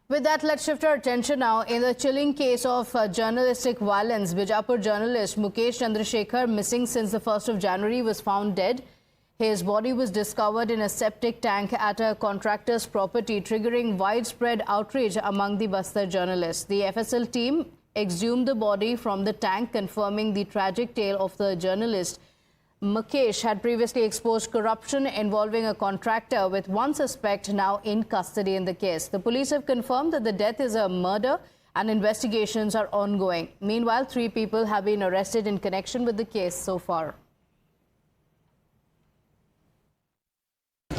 With that, let's shift our attention now. In the chilling case of journalistic violence, Bijapur journalist Mukesh Chandrasekhar, missing since the 1st of January, was found dead. His body was discovered in a septic tank at a contractor's property, triggering widespread outrage among the Bastar journalists. The FSL team exhumed the body from the tank, confirming the tragic tale of the journalist. Mukesh had previously exposed corruption involving a contractor, with one suspect now in custody in the case. The police have confirmed that the death is a murder and investigations are ongoing. Meanwhile, 3 people have been arrested in connection with the case so far.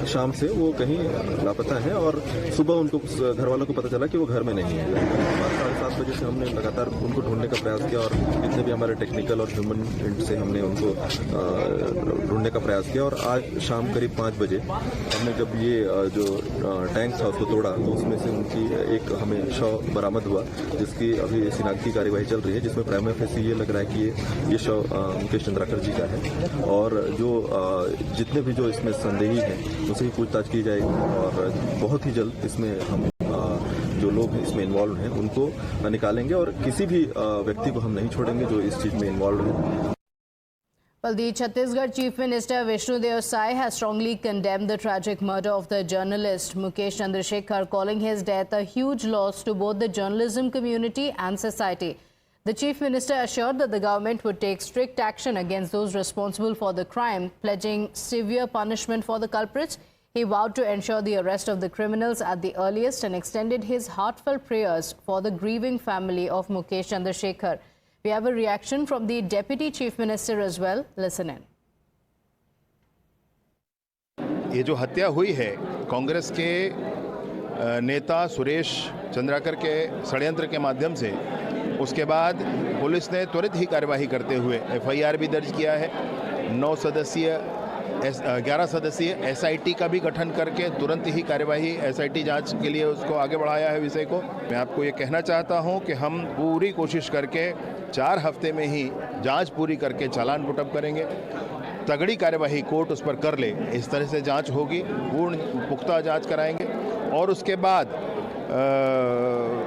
शाम से वो कहीं लापता है और सुबह उनको घर वालों को पता चला कि वो घर में नहीं है। 7:30 बजे से हमने लगातार उनको ढूंढने का प्रयास किया और जितने भी हमारे टेक्निकल और ह्यूमन एंड से हमने उनको ढूंढने का प्रयास किया। और आज शाम करीब 5 बजे हमने जब ये जो टैंक था उसको तोड़ा तो उसमें से उनकी एक हमें शव बरामद हुआ, जिसकी अभी शिनाख्ती कार्यवाही चल रही है, जिसमें प्राइमा फेसी ये लग रहा है कि ये शव मुकेश चंद्राकर जी का है। और जो जितने भी जो इसमें संदेही हैं उनसे ही पूछताछ की जाएगी और बहुत ही जल्द इसमें हम जो लोग इसमें इन्वॉल्व हैं उनको निकालेंगे और किसी भी व्यक्ति को हम नहीं छोड़ेंगे जो इस चीज में इन्वॉल्व है। Well, the Chhattisgarh Chief Minister Vishnu Deo Sai has strongly condemned the tragic murder of the journalist Mukesh Chandrasekhar, calling his death a huge loss to both the journalism community and society. The Chief Minister assured that the government would take strict action against those responsible for the crime, pledging severe punishment for the culprits. He vowed to ensure the arrest of the criminals at the earliest and extended his heartfelt prayers for the grieving family of Mukesh Chandrasekhar. We have a reaction from the Deputy Chief Minister as well. Listen in. ये जो हत्या हुई है कांग्रेस के नेता सुरेश चंद्राकर के षड्यंत्र के माध्यम से, उसके बाद पुलिस ने त्वरित ही कार्यवाही करते हुए एफआईआर भी दर्ज किया है। 11 सदस्यीय एसआईटी का भी गठन करके तुरंत ही कार्यवाही एसआईटी जांच के लिए उसको आगे बढ़ाया है विषय को। मैं आपको ये कहना चाहता हूं कि हम पूरी कोशिश करके 4 हफ्ते में ही जांच पूरी करके चालान पुटअप करेंगे। तगड़ी कार्यवाही कोर्ट उस पर कर ले, इस तरह से जांच होगी, पूर्ण पुख्ता जांच कराएंगे और उसके बाद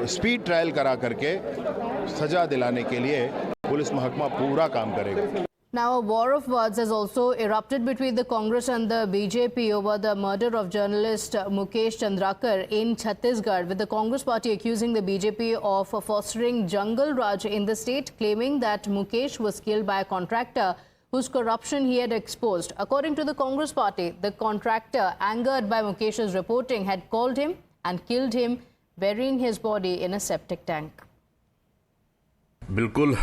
स्पीड ट्रायल करा करके सजा दिलाने के लिए पुलिस महकमा पूरा काम करेगा। Now, a war of words has also erupted between the Congress and the BJP over the murder of journalist Mukesh Chandrakar in Chhattisgarh, with the Congress party accusing the BJP of fostering jungle raj in the state, claiming that Mukesh was killed by a contractor whose corruption he had exposed. According to the Congress party, the contractor, angered by Mukesh's reporting, had called him and killed him, burying his body in a septic tank. बिल्कुल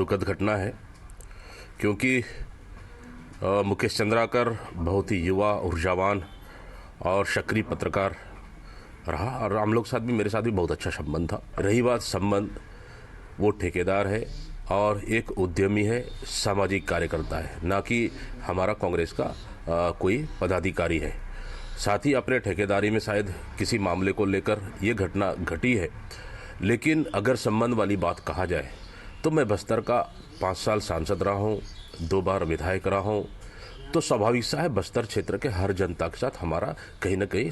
दुखद घटना है, क्योंकि मुकेश चंद्राकर बहुत ही युवा, ऊर्जावान और सक्रिय पत्रकार रहा और हम लोग के साथ भी, मेरे साथ भी बहुत अच्छा संबंध था। रही बात संबंध, वो ठेकेदार है और एक उद्यमी है, सामाजिक कार्यकर्ता है, ना कि हमारा कांग्रेस का कोई पदाधिकारी है। साथ ही अपने ठेकेदारी में शायद किसी मामले को लेकर ये घटना घटी है, लेकिन अगर संबंध वाली बात कहा जाए तो मैं बस्तर का 5 साल सांसद रहा हूँ, 2 बार विधायक रहा हूँ, तो स्वाभाविक सा है बस्तर क्षेत्र के हर जनता के साथ हमारा कहीं न कहीं